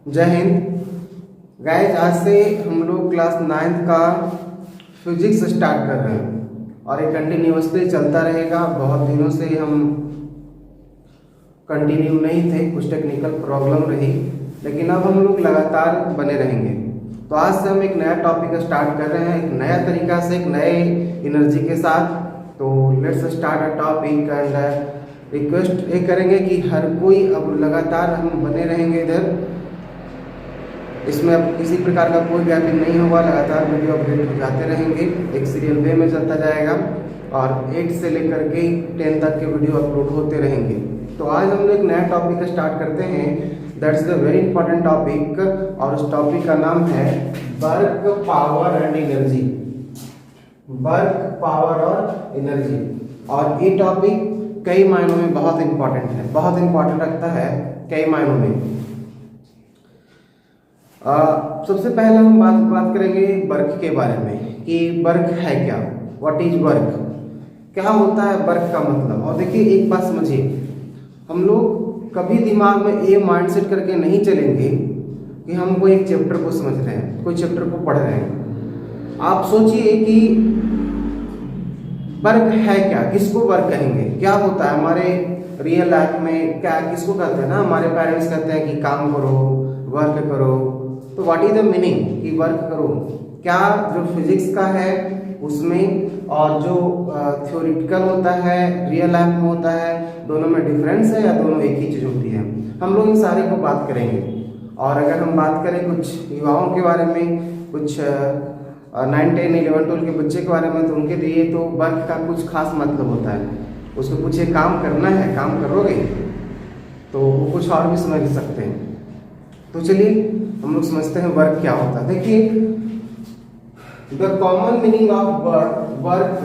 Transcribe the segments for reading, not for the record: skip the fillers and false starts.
जय हिंद गाइस। आज से हम लोग क्लास 9th का फिजिक्स स्टार्ट कर रहे हैं और ये कंटिन्यूसली चलता रहेगा। बहुत दिनों से हम कंटिन्यू नहीं थे, कुछ टेक्निकल प्रॉब्लम रही, लेकिन अब हम लोग लगातार बने रहेंगे। तो आज से हम एक नया टॉपिक स्टार्ट कर रहे हैं, एक नया तरीका से, एक नए एनर्जी के साथ। तो let's start a topic and request ये करेंगे कि हर कोई अब लगातार हम बने रहेंगे इधर। इसमें अब किसी प्रकार का कोई गैपिंग नहीं होगा, लगातार वीडियो अपडेट हो जाते रहेंगे, एक सीरियल वे में चलता जाएगा और 8 से लेकर के 10 तक के वीडियो अपलोड होते रहेंगे। तो आज हम लोग एक नया टॉपिक स्टार्ट करते हैं, that's the very important topic, और उस टॉपिक का नाम है work, power and energy. Work, power और एनर्जी। और ये टॉपिक कई मायनों में बहुत इंपॉर्टेंट है, बहुत इंपॉर्टेंट रखता है कई मायनों में। सबसे पहले हम बात करेंगे वर्क के बारे में कि वर्क है क्या, व्हाट इज वर्क, क्या होता है वर्क का मतलब। और देखिए एक बात समझिए, हम लोग कभी दिमाग में ये माइंडसेट करके नहीं चलेंगे कि हम कोई एक चैप्टर को समझ रहे हैं, कोई चैप्टर को पढ़ रहे हैं। आप सोचिए कि वर्क है क्या, किसको वर्क कहेंगे, क्या होता है हमारे रियल लाइफ में, क्या किसको कहते हैं ना, हमारे पेरेंट्स कहते हैं कि काम करो, वर्क करो। तो व्हाट इज द मीनिंग कि वर्क करो, क्या जो फिजिक्स का है उसमें और जो थ्योरेटिकल होता है, रियल लाइफ में होता है, दोनों में डिफरेंस है या दोनों एक ही चीज़ होती है। हम लोग इन सारे को बात करेंगे। और अगर हम बात करें कुछ युवाओं के बारे में, कुछ 9, 10, 11, 12 के बच्चे के बारे में, तो उनके लिए तो वर्क का कुछ खास मतलब होता है। उसको पूछे काम करना है, काम करोगे, तो वो कुछ और भी समझ सकते हैं। तो चलिए हम लोग समझते हैं वर्क क्या होता है। देखिए, the common meaning of work, work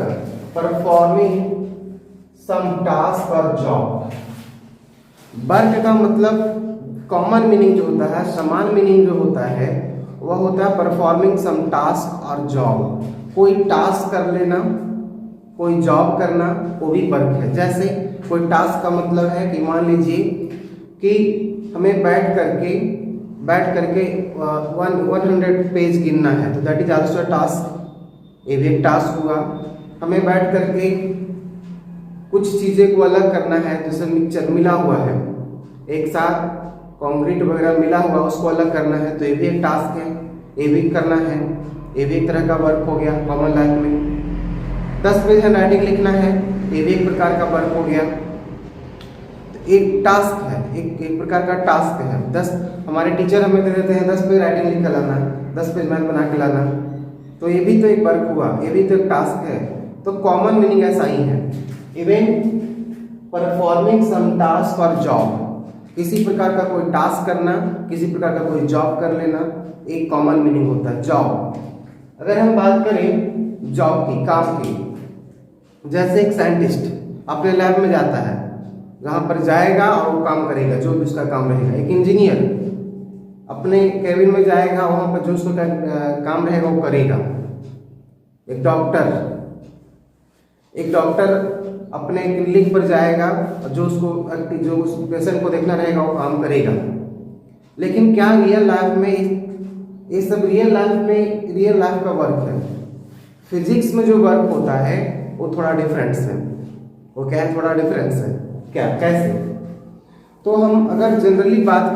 performing some task और जॉब। वर्क का मतलब कॉमन मीनिंग जो होता है, समान मीनिंग जो होता है, वह होता है परफॉर्मिंग सम टास्क और जॉब। कोई टास्क कर लेना, कोई जॉब करना, वो भी वर्क है। जैसे कोई टास्क का मतलब है कि मान लीजिए कि हमें बैठ करके 100 पेज गिनना है, तो दैट इज आल्सो टास्क, ये भी एक टास्क हुआ। हमें बैठ करके कुछ चीज़ें को अलग करना है, जैसे मिक्सचर मिला हुआ है, एक साथ कंक्रीट वगैरह मिला हुआ, उसको अलग करना है, तो ये भी एक टास्क है, ये भी करना है, ये भी एक तरह का वर्क हो गया कॉमन लाइफ में। 10 पेज हैंड राइटिंग लिखना है, ये भी एक प्रकार का वर्क हो गया। तो एक टास्क है, एक प्रकार का टास्क है। 10 हमारे टीचर हमें दे देते हैं 10 पेज राइटिंग लिख कर लाना, 10 पेज मैथ बना के लाना, तो ये भी तो एक वर्क हुआ, ये भी तो एक टास्क है। तो कॉमन मीनिंग ऐसा ही है। इवन परफॉर्मिंग सम टास्क और जॉब, किसी प्रकार का कोई टास्क करना, किसी प्रकार का कोई जॉब कर लेना, एक कॉमन मीनिंग होता है जॉब। अगर हम बात करें जॉब की, काम की, जैसे एक साइंटिस्ट अपने लैब में जाता है, जहाँ पर जाएगा और वो काम करेगा, जो भी उसका काम रहेगा। एक इंजीनियर अपने कैबिन में जाएगा, वहाँ पर जो उसका काम रहेगा वो करेगा। एक डॉक्टर अपने क्लिनिक पर जाएगा और जो उस पेशेंट को देखना रहेगा वो काम करेगा। लेकिन क्या रियल लाइफ में ये सब रियल लाइफ का वर्क है? फिजिक्स में जो वर्क होता है वो थोड़ा डिफरेंस है। वो क्या है? थोड़ा डिफरेंस है। क्या, कैसे? तो हम अगर जनरली बात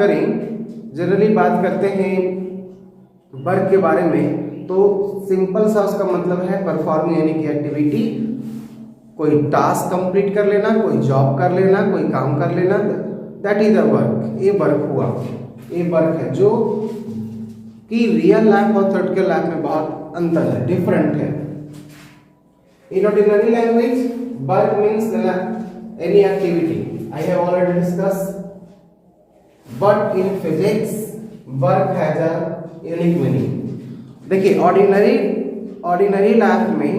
करते हैं वर्क के बारे में, तो सिंपल सा उसका मतलब है परफॉर्मिंग यानी कि एक्टिविटी, कोई टास्क कंप्लीट कर लेना, कोई जॉब कर लेना, कोई काम कर लेना, दैट इज द वर्क। ये वर्क हुआ, ये वर्क है, जो कि रियल लाइफ और थ्योरेटिकल लाइफ में बहुत अंतर है, डिफरेंट है। In ordinary language work means any activity, I have already discussed, but in physics work has a unique meaning. देखिए ऑर्डिनरी लाइफ में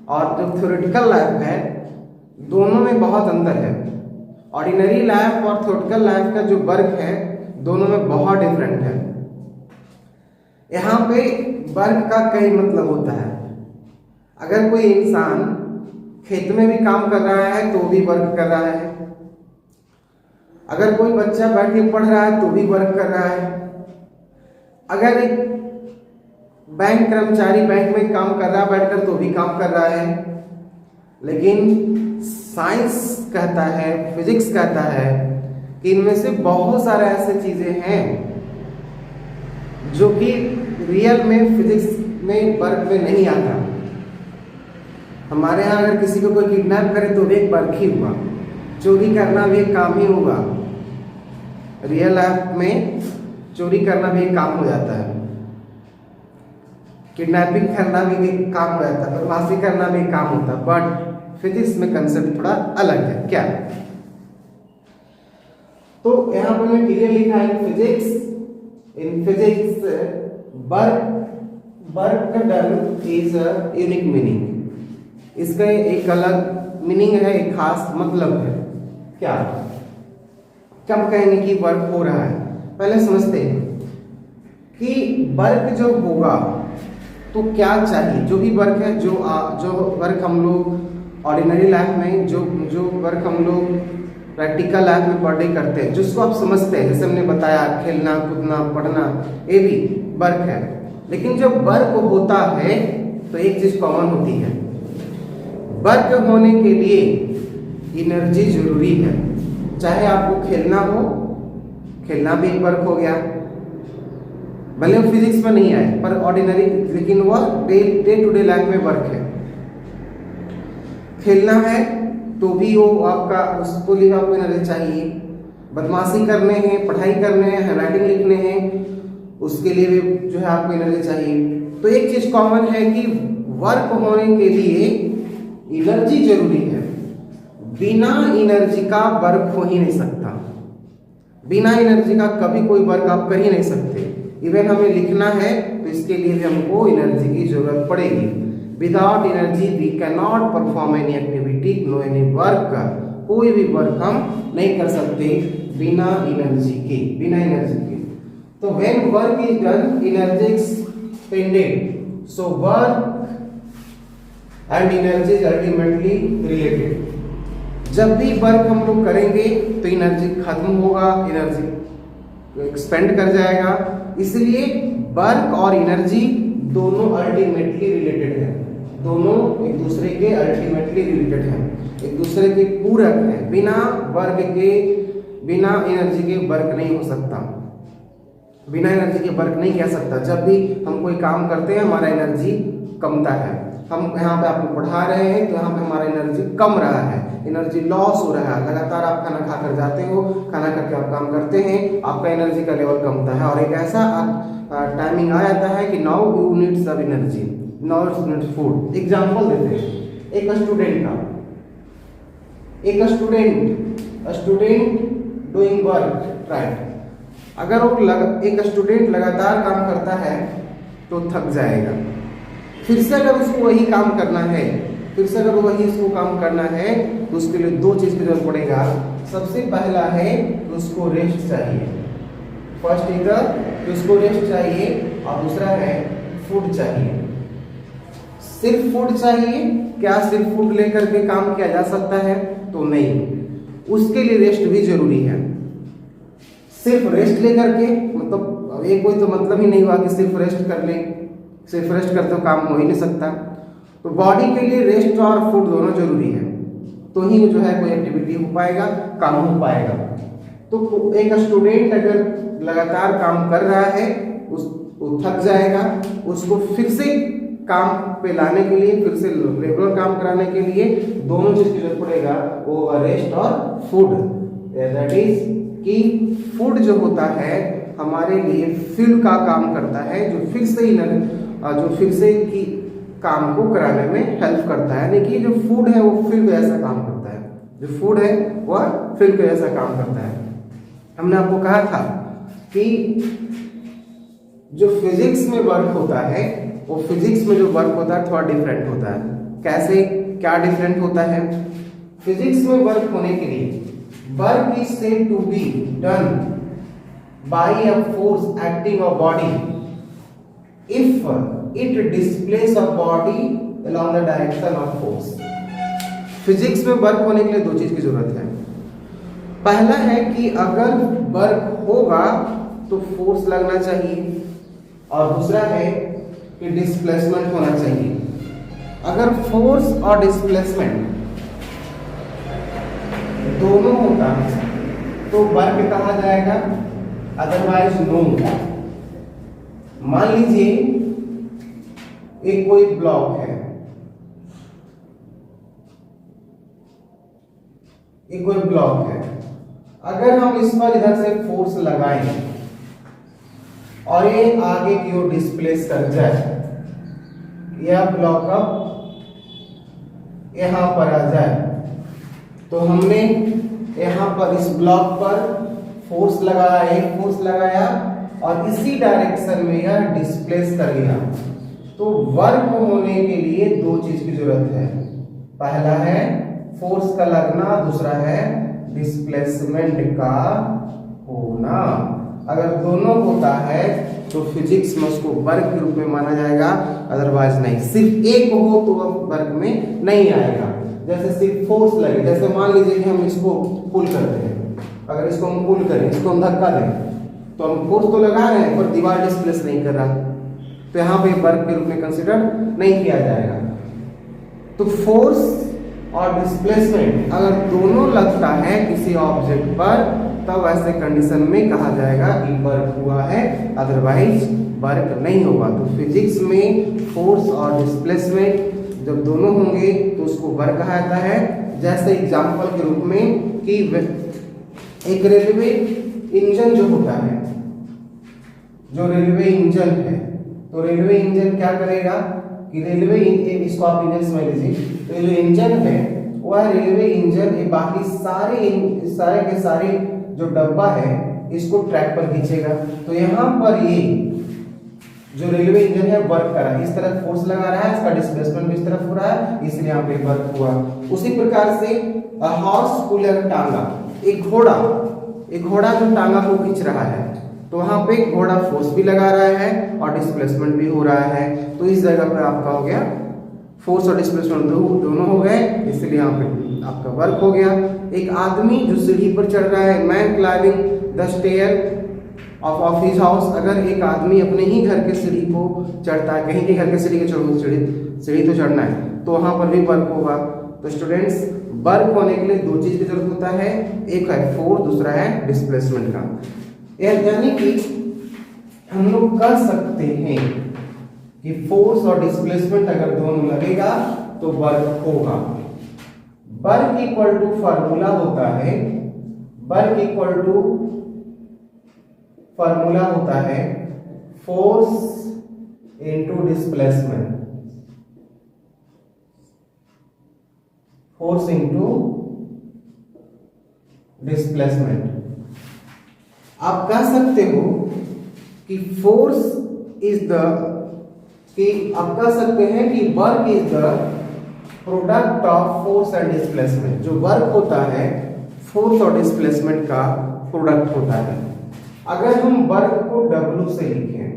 और जो थ्योरेटिकल लाइफ है, दोनों में बहुत अंतर है। ऑर्डिनरी लाइफ और थ्योरेटिकल लाइफ का जो वर्क है, दोनों में बहुत डिफरेंट है। यहाँ पे वर्क का कई मतलब होता है। अगर कोई इंसान खेत में भी काम कर रहा है तो भी वर्क कर रहा है, अगर कोई बच्चा बैठ के पढ़ रहा है तो भी वर्क कर रहा है, अगर एक बैंक कर्मचारी बैंक में काम कर रहा है बैठकर तो भी काम कर रहा है, लेकिन साइंस कहता है, फिजिक्स कहता है कि इनमें से बहुत सारे ऐसे चीजें हैं जो कि रियल में फिजिक्स में वर्क में नहीं आता। हमारे यहाँ अगर किसी को कोई किडनैप करे तो भी एक वर्क ही हुआ, चोरी करना भी एक काम ही होगा। रियल लाइफ में चोरी करना भी एक काम हो जाता है, किडनैपिंग करना भी एक काम हो जाता है, बदमाशी करना भी एक काम होता है। बट फिजिक्स में कंसेप्ट थोड़ा अलग है। क्या? तो यहां पर मैं क्लियर लिखा है physics, in physics work done is a unique meaning. इसका एक अलग मीनिंग है, एक खास मतलब है। क्या? कब कहेंगे कि वर्क हो रहा है? पहले समझते हैं कि वर्क जो होगा तो क्या चाहिए। जो भी वर्क है, जो वर्क हम लोग ऑर्डिनरी लाइफ में, जो वर्क हम लोग प्रैक्टिकल लाइफ में पर डे करते हैं, जिसको आप समझते हैं, जैसे हमने बताया खेलना कूदना पढ़ना, ये भी वर्क है। लेकिन जब वर्क होता है तो एक चीज कॉमन होती है, वर्क होने के लिए एनर्जी जरूरी है। चाहे आपको खेलना हो, खेलना भी एक वर्क हो गया, भले वो फिजिक्स में नहीं आए पर ऑर्डिनरी, लेकिन वह डे टू डे लाइफ में वर्क है। खेलना है तो भी वो आपका, उसको लिए आपको एनर्जी चाहिए। बदमाशी करने हैं, पढ़ाई करने हैं, हैंडराइटिंग लिखने हैं, उसके लिए भी जो है आपको एनर्जी चाहिए। तो एक चीज कॉमन है कि वर्क होने के लिए एनर्जी जरूरी है। बिना एनर्जी का वर्क हो ही नहीं सकता। बिना एनर्जी का कभी कोई वर्क आप कर ही नहीं सकते। इवन हमें लिखना है तो इसके लिए भी हमको एनर्जी की जरूरत पड़ेगी। Without energy we can not perform any activity, no any work. कोई भी वर्क हम नहीं कर सकते बिना एनर्जी के, बिना एनर्जी के। तो when work is done, energy expanded, so work and energy is ultimately related. जब भी वर्क हम लोग करेंगे तो एनर्जी खत्म होगा, एनर्जी एक्सपेंड कर जाएगा। इसलिए वर्क और एनर्जी दोनों अल्टीमेटली रिलेटेड है, दोनों एक दूसरे के अल्टीमेटली रिलेटेड है, एक दूसरे के पूरक है। बिना वर्क के, बिना एनर्जी के वर्क नहीं हो सकता, बिना एनर्जी के वर्क नहीं किया सकता। जब भी हम कोई काम करते हैं हमारा एनर्जी कमता है। हम यहाँ पे आपको पढ़ा रहे हैं तो यहाँ पे हमारा एनर्जी कम रहा है, एनर्जी लॉस हो रहा है। लगातार आप खाना खाकर जाते हो, खाना करके आप काम करते हैं, आपका एनर्जी का लेवल कमता है। और एक ऐसा टाइमिंग आ जाता है कि नाउ यू नीड सब energy, now you need food. Example देते हैं एक स्टूडेंट का, एक स्टूडेंट डूइंग वर्क, राइट। अगर वो एक स्टूडेंट लगातार काम करता है तो थक जाएगा। फिर से अगर उसको वही काम करना है, फिर से अगर वही इसको काम करना है तो उसके लिए दो चीज की जरूरत पड़ेगा। सबसे पहला है कि उसको रेस्ट चाहिए, फर्स्ट इधर कि उसको रेस्ट चाहिए, और दूसरा है फूड चाहिए। सिर्फ फूड चाहिए क्या? सिर्फ फूड लेकर के काम किया जा सकता है? तो नहीं, उसके लिए रेस्ट भी जरूरी है। सिर्फ रेस्ट लेकर के मतलब ये कोई तो मतलब ही नहीं हुआ कि सिर्फ रेस्ट कर ले, सिर्फ रेस्ट करते तो काम हो ही नहीं सकता। तो बॉडी के लिए रेस्ट और फूड दोनों जरूरी है, तो ही जो है कोई एक्टिविटी हो पाएगा, काम हो पाएगा। तो एक स्टूडेंट अगर लगातार काम कर रहा है वो थक जाएगा, उसको फिर से काम पे लाने के लिए, फिर से रेगुलर काम कराने के लिए दोनों चीज की जरूरत पड़ेगा, वो रेस्ट और फूड। दैट इज कि फूड जो होता है हमारे लिए फ्यूल का काम करता है, जो फिर से की काम को कराने में हेल्प करता है। यानी कि जो फूड है वो फ्यूल का ऐसा काम करता है, जो फूड है वह फ्यूल का ऐसा काम करता है। हमने आपको कहा था कि जो फिजिक्स में वर्क होता है वो फिजिक्स में जो वर्क होता है थोड़ा डिफरेंट होता है। कैसे, क्या डिफरेंट होता है? फिजिक्स में वर्क होने के लिए work is said to be done by a force acting on body if it displace a body along the direction of force. Physics में वर्क होने के लिए दो चीज की जरूरत है। पहला है कि अगर वर्क होगा तो फोर्स लगना चाहिए, और दूसरा है कि डिस्प्लेसमेंट होना चाहिए। अगर फोर्स और डिस्प्लेसमेंट दोनों होता है तो वर्क कहा जाएगा, अदरवाइज नो। मान लीजिए एक कोई ब्लॉक है, एक कोई ब्लॉक है, अगर हम इस पर इधर से फोर्स लगाएं और ये आगे की ओर डिस्प्लेस कर जाए, यह ब्लॉक अब यहां पर आ जाए, तो हमने यहां पर इस ब्लॉक पर फोर्स लगाया, एक फोर्स लगाया और इसी डायरेक्शन में यह डिस्प्लेस कर गया। तो वर्क होने के लिए दो चीज की जरूरत है, पहला है फोर्स का लगना, दूसरा है डिस्प्लेसमेंट का होना। अगर दोनों होता है तो फिजिक्स में उसको वर्क के रूप में माना जाएगा, अदरवाइज नहीं। सिर्फ एक हो तो वह वर्क में नहीं आएगा। जैसे सिर्फ फोर्स लगे, जैसे मान लीजिए कि हम इसको पुल करते हैं, अगर इसको हम पुल करें, इसको हम धक्का दें, तो हम फोर्स तो लगा रहे हैं पर दीवार डिस्प्लेस नहीं कर रहा, तो यहाँ पे वर्क के रूप में कंसिडर नहीं किया जाएगा। तो फोर्स और डिस्प्लेसमेंट अगर दोनों लगता है किसी ऑब्जेक्ट पर, तब ऐसे कंडीशन में कहा जाएगा कि वर्क हुआ है, अदरवाइज वर्क नहीं होगा। तो फिजिक्स में फोर्स और डिस्प्लेसमेंट जब दोनों होंगे तो उसको वर्क कहा जाता है। जैसे एग्जांपल के रूप में कि एक रेलवे इंजन जो होता है, जो रेलवे इंजन है, तो रेलवे इंजन क्या करेगा कि रेलवे इसको आप इंजन समझ लीजिए, तो जो इंजन है वह रेलवे इंजन ये बाकी सारे के सारे जो डब्बा है इसको ट्रैक पर खींचेगा। तो यहाँ पर ये जो रेलवे इंजन है वर्क कर रहा है, इस तरफ फोर्स लगा रहा है, इसका डिस्प्लेसमेंट भी इस तरफ हो रहा है, इसलिए यहाँ पे वर्क हुआ। उसी प्रकार से हॉर्स पुलर टांगा, एक घोड़ा जो टांगा को खींच रहा है, तो वहां पे घोड़ा फोर्स भी लगा रहा है और डिस्प्लेसमेंट भी हो रहा है। तो इस जगह पे आपका हो गया फोर्स और डिस्प्लेसमेंट दोनों हो गए, इसलिए यहाँ पे आपका वर्क हो गया। एक आदमी जो सीढ़ी पर चढ़ रहा है, man climbing the stair of his house, अगर एक आदमी अपने ही घर के सीढ़ी को चढ़ता है, कहीं के घर के सीढ़ी के सीढ़ी तो चढ़ना है, तो वहां पर भी वर्क होगा। तो स्टूडेंट्स, वर्क होने के लिए दो चीज की जरूरत होता है, एक है फोर्स, दूसरा है डिस्प्लेसमेंट का। यानी कि हम लोग कह सकते हैं कि फोर्स और डिस्प्लेसमेंट अगर दोनों लगेगा तो वर्क होगा। वर्क इक्वल टू फार्मूला होता है, वर्क इक्वल टू फार्मूला होता है force into displacement, force into displacement. आप कह सकते हो कि फोर्स इज द, कि आप कह सकते हैं कि work is the product of force and displacement. जो वर्क होता है फोर्स और डिस्प्लेसमेंट का प्रोडक्ट होता है। अगर हम वर्क को W से लिखें,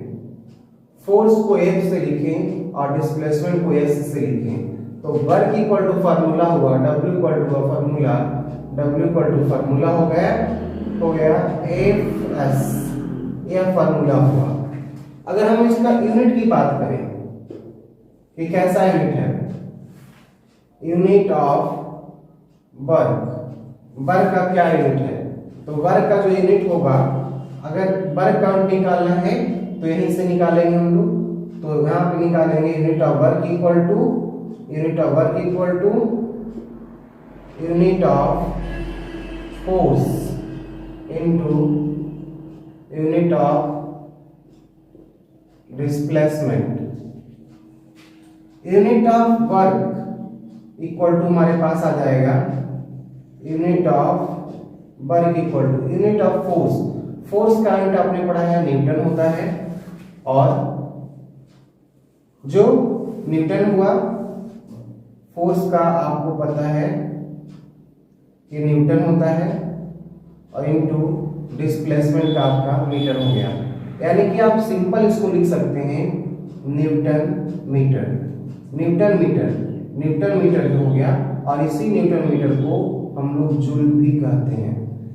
फोर्स को F से लिखें और डिस्प्लेसमेंट को S से लिखें, तो वर्क इक्वल टू फार्मूला हुआ W equal to formula, W equal to formula हो गया FS, यह फार्मूला हुआ। अगर हम इसका यूनिट की बात करें कि कैसा यूनिट है, यूनिट ऑफ वर्क, वर्क का क्या यूनिट है, तो वर्क का जो यूनिट होगा, अगर वर्क काउंट निकालना है तो यहीं से निकालेंगे हम लोग, तो यहाँ पे निकालेंगे unit of work equal to unit of work equal to unit of force into unit of displacement. Unit of work equal to हमारे पास आ जाएगा unit of work equal to unit of force. Force का unit आपने पढ़ा है Newton होता है, और जो न्यूटन हुआ फोर्स का आपको पता है कि न्यूटन होता है, और इनटू डिस्प्लेसमेंट का आपका मीटर हो गया। यानी कि आप सिंपल इसको लिख सकते हैं newton metre, newton metre, newton metre हो गया, और इसी न्यूटन मीटर को हम लोग जूल भी कहते हैं।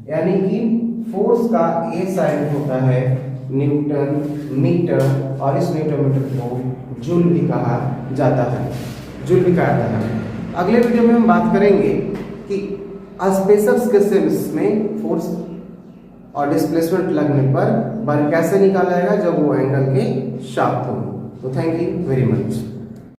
यानी कि फोर्स का ए साइन होता है न्यूटन मीटर, और इस न्यूटन मीटर को जूल भी कहा जाता है, जूल भी कहा जाता है। अगले वीडियो में हम बात करेंगे कि स्पेसर्स के सेल्स में फोर्स और डिस्प्लेसमेंट लगने पर वर्क कैसे निकाला जाएगा जब वो एंगल के शाफ्ट हो। तो थैंक यू वेरी मच।